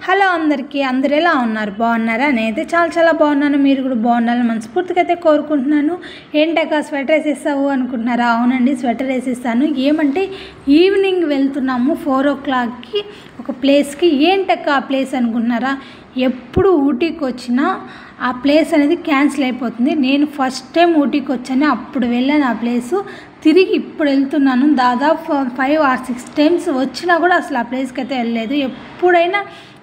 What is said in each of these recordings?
Hello అందరికీ, అందరూ ఎలా ఉన్నారు? బాగున్నారా? నేనైతే చాలా బాగున్నాను. మీరు కూడా బాగున్నారని మనస్ఫూర్తిగా అయితే కోరుకుంటున్నాను. ఏంటక్క స్వెటర్ వేసేస్తావు అనుకుంటున్నారా? అవునండి, స్వెటర్ వేసేస్తాను. ఏమంటే ఈవినింగ్ వెళ్తున్నాము 4 o'clockకి ఒక ప్లేస్కి. ఏంటక్క ఆ ప్లేస్ అనుకుంటున్నారా? ఎప్పుడు ఊటీకి వచ్చినా ఆ ప్లేస్ అనేది క్యాన్సిల్ అయిపోతుంది. నేను ఫస్ట్ టైం ఊటీకి వచ్చాను, అప్పుడు వెళ్ళాను ఆ ప్లేసు. తిరిగి ఇప్పుడు వెళ్తున్నాను. దాదాపు 5 or 6 times వచ్చినా కూడా అసలు ఆ ప్లేస్కి అయితే వెళ్ళలేదు. ఎప్పుడైనా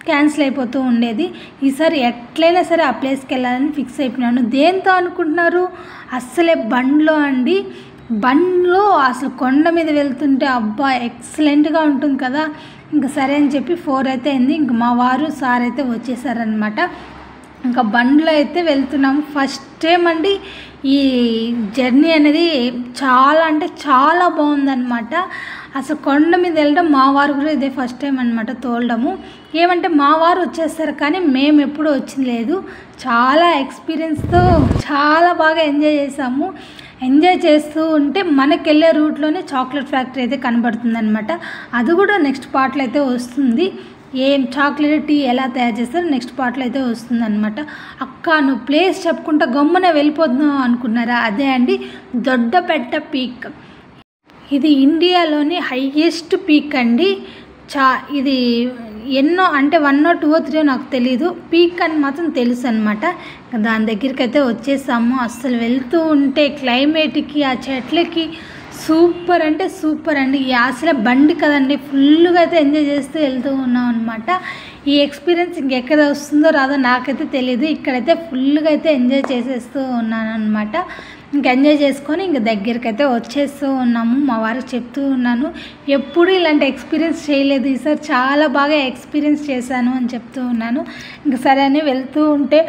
క్యాన్సిల్ అయిపోతూ ఉండేది. ఈసారి ఎట్లయినా సరే ఆ ప్లేస్కి వెళ్ళాలని ఫిక్స్ అయిపోయినాను. దేంతో అనుకుంటున్నారు? అస్సలే బండ్లో అండి. బండ్లో అసలు కొండ మీద వెళ్తుంటే అబ్బా ఎక్సలెంట్గా ఉంటుంది కదా. ఇంకా సరే అని చెప్పి 4 అయితే అయింది. ఇంక మా వారు సార్ అయితే వచ్చేసారనమాట. ఇంకా బండ్లో అయితే వెళ్తున్నాము. ఫస్ట్ టైం అండి ఈ జర్నీ అనేది చాలా అంటే చాలా బాగుందన్నమాట. అసలు కొండ మీద వెళ్ళడం మా వారు కూడా ఇదే ఫస్ట్ టైం అనమాట తోలడము. ఏమంటే మా వారు వచ్చేస్తారు కానీ మేము ఎప్పుడూ వచ్చింది లేదు. చాలా ఎక్స్పీరియన్స్తో చాలా బాగా ఎంజాయ్ చేసాము. ఎంజాయ్ చేస్తూ ఉంటే మనకు వెళ్ళే రూట్లోనే చాక్లెట్ ఫ్యాక్టరీ అయితే కనబడుతుంది అనమాట. అది కూడా నెక్స్ట్ పార్ట్లో అయితే వస్తుంది. ఏం చాక్లెట్ టీ ఎలా తయారు చేస్తారో నెక్స్ట్ పార్ట్లో అయితే వస్తుంది అనమాట. అక్క నువ్వు ప్లేస్ చెప్పుకుంటా గమ్మున వెళ్ళిపోతున్నావు అనుకున్నారా? అదే అండి దొడ్డపెట్ట పీక్. ఇది ఇండియాలోని హైయెస్ట్ పీక్ అండి. ఇది ఎన్నో అంటే 1 or 2 or 3 నాకు తెలీదు, పీక్ అని మాత్రం తెలుసు అనమాట. దాని దగ్గరికి అయితే వచ్చేసాము. అస్సలు వెళ్తూ ఉంటే క్లైమేట్కి ఆ చెట్లకి సూపర్ అంటే సూపర్ అండి. అసలే బండి కదండి, ఫుల్గా అయితే ఎంజాయ్ చేస్తూ వెళ్తూ ఉన్నాం అనమాట. ఈ ఎక్స్పీరియన్స్ ఇంకెక్కడ వస్తుందో రాదో నాకైతే తెలియదు. ఇక్కడైతే ఫుల్గా అయితే ఎంజాయ్ చేసేస్తూ ఉన్నాను అనమాట. ఇంక ఎంజాయ్ చేసుకొని ఇంక దగ్గరికి అయితే వచ్చేస్తూ ఉన్నాము. మా వారికి చెప్తూ ఉన్నాను, ఎప్పుడు ఇలాంటి ఎక్స్పీరియన్స్ చేయలేదు, ఈసారి చాలా బాగా ఎక్స్పీరియన్స్ చేశాను అని చెప్తూ ఉన్నాను. ఇంక సరే అని వెళ్తూ ఉంటే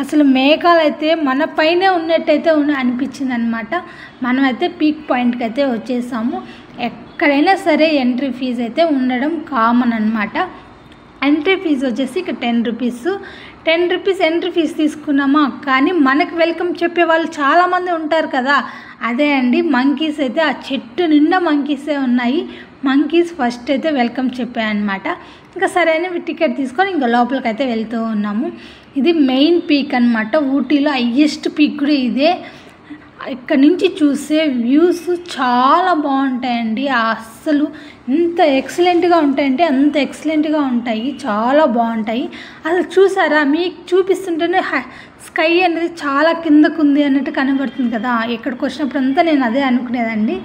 అసలు మేఘాలు అయితే మన పైనే ఉన్నట్టయితే అనిపించింది అనమాట. మనమైతే పీక్ పాయింట్కి అయితే వచ్చేసాము. ఎక్కడైనా సరే ఎంట్రీ ఫీజు అయితే ఉండడం కామన్ అనమాట. ఎంట్రీ ఫీజు వచ్చేసి ఇక్కడ 10 rupees. 10 rupees ఎంట్రీ ఫీజు తీసుకున్నామా, కానీ మనకు వెల్కమ్ చెప్పే వాళ్ళు చాలామంది ఉంటారు కదా. అదే అండి మంకీస్ అయితే ఆ చెట్టు నిండా మంకీసే ఉన్నాయి. మంకీస్ ఫస్ట్ అయితే వెల్కమ్ చెప్పాయన్నమాట. ఇంకా సరే అని టికెట్ తీసుకొని ఇంకా లోపలికి అయితే వెళ్తూ ఉన్నాము. ఇది మెయిన్ పీక్ అనమాట. ఊటీలో హైయెస్ట్ పీక్ కూడా ఇదే. ఇక్కడ నుంచి చూసే వ్యూస్ చాలా బాగుంటాయండి. అస్సలు ఎంత ఎక్సలెంట్గా ఉంటాయంటే అంత ఎక్సలెంట్గా ఉంటాయి, చాలా బాగుంటాయి. అసలు చూసారా, మీకు చూపిస్తుంటేనే స్కై అనేది చాలా కిందకు ఉంది అన్నట్టు కనబడుతుంది కదా. ఇక్కడికి వచ్చినప్పుడు అంతా నేను అదే అనుకునేదండి,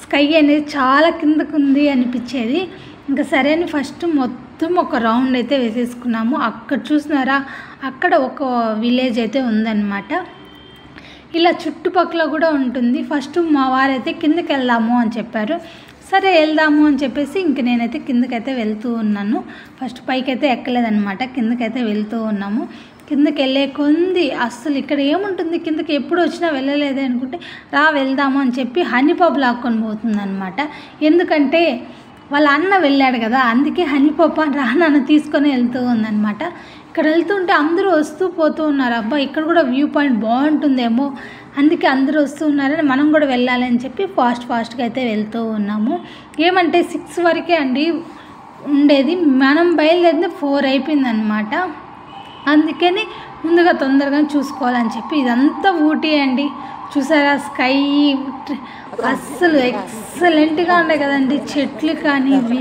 స్కై అనేది చాలా కిందకు ఉంది అనిపించేది. ఇంకా సరే అని ఫస్ట్ మొత్తం ఒక రౌండ్ అయితే వేసేసుకున్నాము. అక్కడ చూసినారా, అక్కడ ఒక విలేజ్ అయితే ఉందన్నమాట. ఇలా చుట్టుపక్కల కూడా ఉంటుంది. ఫస్ట్ మా వారైతే కిందకి వెళ్దాము అని చెప్పారు. సరే వెళ్దాము అని చెప్పేసి ఇంక నేనైతే కిందకైతే వెళ్తూ ఉన్నాను. ఫస్ట్ పైకి అయితే ఎక్కలేదన్నమాట, కిందకైతే వెళ్తూ ఉన్నాము. కిందకి వెళ్ళే కొంది అస్సలు ఇక్కడ ఏముంటుంది, కిందకి ఎప్పుడు వచ్చినా వెళ్ళలేదే అనుకుంటే రా వెళ్దాము అని చెప్పి హనీపాప్ లాక్కొని పోతుంది అనమాట. ఎందుకంటే వాళ్ళ అన్న వెళ్ళాడు కదా, అందుకే హనీపాప్ రా నాన్న తీసుకొని వెళ్తూ ఉందన్నమాట. ఇక్కడ వెళ్తుంటే అందరూ వస్తూ పోతూ ఉన్నారు. అబ్బా ఇక్కడ కూడా వ్యూ పాయింట్ బాగుంటుందేమో, అందుకే అందరూ వస్తూ ఉన్నారని మనం కూడా వెళ్ళాలని చెప్పి ఫాస్ట్గా అయితే వెళ్తూ ఉన్నాము. ఏమంటే 6 వరకే అండి ఉండేది, మనం బయలుదేరింది 4 అయిపోయిందనమాట. అందుకని ముందుగా తొందరగా చూసుకోవాలని చెప్పి ఇదంతా ఊటీ అండి. చూసారా స్కై అస్సలు ఎక్సలెంట్గా ఉన్నాయి కదండి. చెట్లు కానీ ఇవి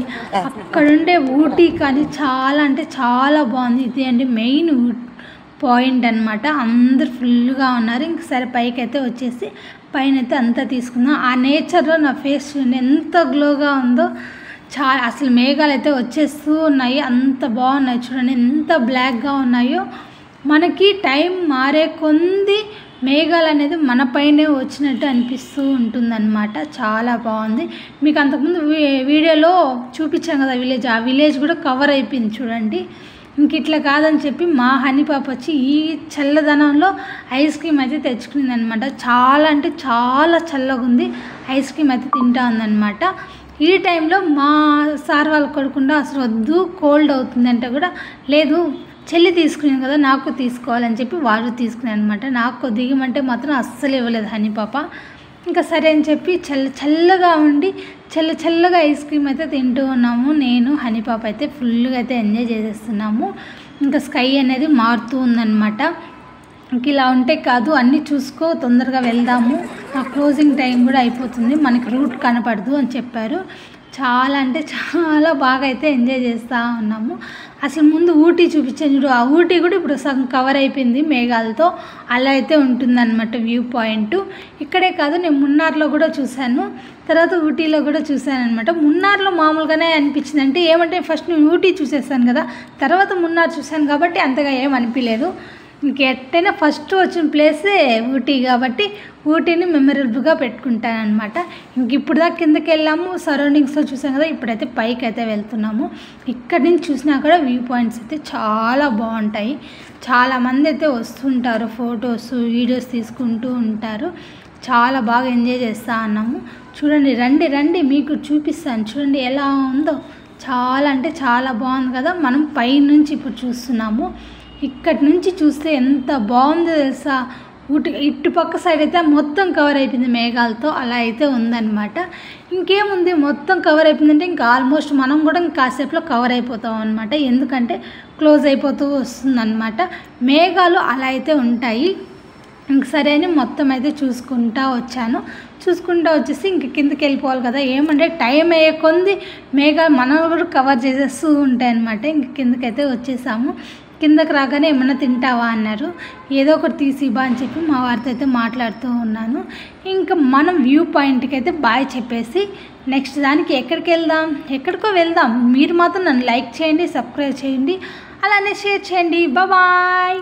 అక్కడుండే ఊటీ కానీ చాలా అంటే చాలా బాగుంది. ఇది అండి మెయిన్ పాయింట్ అనమాట. అందరు ఫుల్గా ఉన్నారు. ఇంక సరే పైకి అయితే వచ్చేసి పైన అయితే అంతా తీసుకుందాం. ఆ నేచర్లో నా ఫేస్ చూడండి ఎంత గ్లోగా ఉందో. చాలా అసలు మేఘాలు అయితే వచ్చేస్తూ ఉన్నాయి, అంత బాగున్నాయి చూడండి, ఎంత బ్లాక్గా ఉన్నాయో. మనకి టైం మారే కొంది మేఘాలు అనేది మన పైనే వచ్చినట్టు అనిపిస్తూ ఉంటుందన్నమాట. చాలా బాగుంది. మీకు అంతకుముందు వీడియోలో చూపించాం కదా విలేజ్, ఆ విలేజ్ కూడా కవర్ అయిపోయింది చూడండి. ఇంక ఇట్లా కాదని చెప్పి మా హనీపాప వచ్చి ఈ చల్లదనంలో ఐస్ క్రీమ్ అయితే తెచ్చుకునింది అనమాట. చాలా అంటే చాలా చల్లగా ఉంది, ఐస్ క్రీమ్ అయితే తింటా ఉందన్నమాట. ఈ టైంలో మా సార్ వాళ్ళు కొడుకుండా అసలు వద్దు కోల్డ్ అవుతుంది అంటే కూడా లేదు, చెల్లి తీసుకున్నాను కదా నాకు తీసుకోవాలని చెప్పి వారు తీసుకున్నాను అనమాట. నాకు దిగమంటే మాత్రం అస్సలు ఇవ్వలేదు హనీపాప. ఇంకా సరే అని చెప్పి చల్లగా ఉండి చల్లగా ఐస్ క్రీమ్ అయితే తింటూ ఉన్నాము. నేను హనీ పాప అయితే ఫుల్గా అయితే ఎంజాయ్ చేసేస్తున్నాము. ఇంకా స్కై అనేది మారుతూ ఉందన్నమాట. ఇంక ఇలా ఉంటే కాదు, అన్నీ చూసుకో, తొందరగా వెళ్దాము, ఆ క్లోజింగ్ టైం కూడా అయిపోతుంది, మనకి రూట్ కనపడదు అని చెప్పారు. చాలా అంటే చాలా బాగా అయితే ఎంజాయ్ చేస్తూ ఉన్నాము. అసలు ముందు ఊటీ చూపించాను చూడు, ఆ ఊటీ కూడా ఇప్పుడు సగం కవర్ అయిపోయింది మేఘాలతో. అలా అయితే ఉంటుందన్నమాట వ్యూ పాయింట్. ఇక్కడే కాదు, నేను మున్నార్లో కూడా చూశాను, తర్వాత ఊటీలో కూడా చూశాను అనమాట. మున్నార్లో మామూలుగానే అనిపించింది. అంటే ఏమంటే ఫస్ట్ నేను ఊటీ చూసేసాను కదా, తర్వాత మున్నార్ చూశాను కాబట్టి అంతగా ఏమనిపించలేదు. ఇంకెట్టైనా ఫస్ట్ వచ్చిన ప్లేసే ఊటీ కాబట్టి ఊటీని మెమరబుల్గా పెట్టుకుంటాను అనమాట. ఇంక ఇప్పుడు దాకా కిందకి వెళ్ళాము, సరౌండింగ్స్లో చూసాం కదా, ఇప్పుడైతే పైకి అయితే వెళ్తున్నాము. ఇక్కడి నుంచి చూసినా కూడా వ్యూ పాయింట్స్ అయితే చాలా బాగుంటాయి. చాలామంది అయితే వస్తుంటారు, ఫొటోస్ వీడియోస్ తీసుకుంటూ ఉంటారు. చాలా బాగా ఎంజాయ్ చేస్తూ ఉన్నాము. చూడండి, రండి మీకు చూపిస్తాను. చూడండి ఎలా ఉందో, చాలా అంటే చాలా బాగుంది కదా. మనం పైనుంచి ఇప్పుడు చూస్తున్నాము. ఇక్కడి నుంచి చూస్తే ఎంత బాగుందో తెలుసా. ఇటుపక్క సైడ్ అయితే మొత్తం కవర్ అయిపోయింది మేఘాలతో, అలా అయితే ఉందన్నమాట. ఇంకేముంది, మొత్తం కవర్ అయిపోయిందంటే ఇంకా ఆల్మోస్ట్ మనం కూడా కాసేపులో కవర్ అయిపోతాం అనమాట. ఎందుకంటే క్లోజ్ అయిపోతూ వస్తుందన్నమాట. మేఘాలు అలా అయితే ఉంటాయి. ఇంక సరే అని మొత్తం అయితే చూసుకుంటూ వచ్చేసి ఇంక కిందకి వెళ్ళిపోవాలి కదా. ఏమంటే టైం అయ్యే కొంది మేఘాలు మనం కూడా కవర్ చేసేస్తూ ఉంటాయి అన్నమాట. ఇంక కిందకైతే వచ్చేసాము. కిందకి రాగానే ఏమన్నా తింటావా అన్నారు. ఏదో ఒకటి తీసి బా అని చెప్పి మా వారితో అయితే మాట్లాడుతూ ఉన్నాను. ఇంకా మనం వ్యూ పాయింట్కి అయితే బాయ్ చెప్పేసి నెక్స్ట్ దానికి ఎక్కడికో వెళ్దాం. మీరు మాత్రం నన్ను లైక్ చేయండి, సబ్స్క్రైబ్ చేయండి, అలానే షేర్ చేయండి. బాయ్.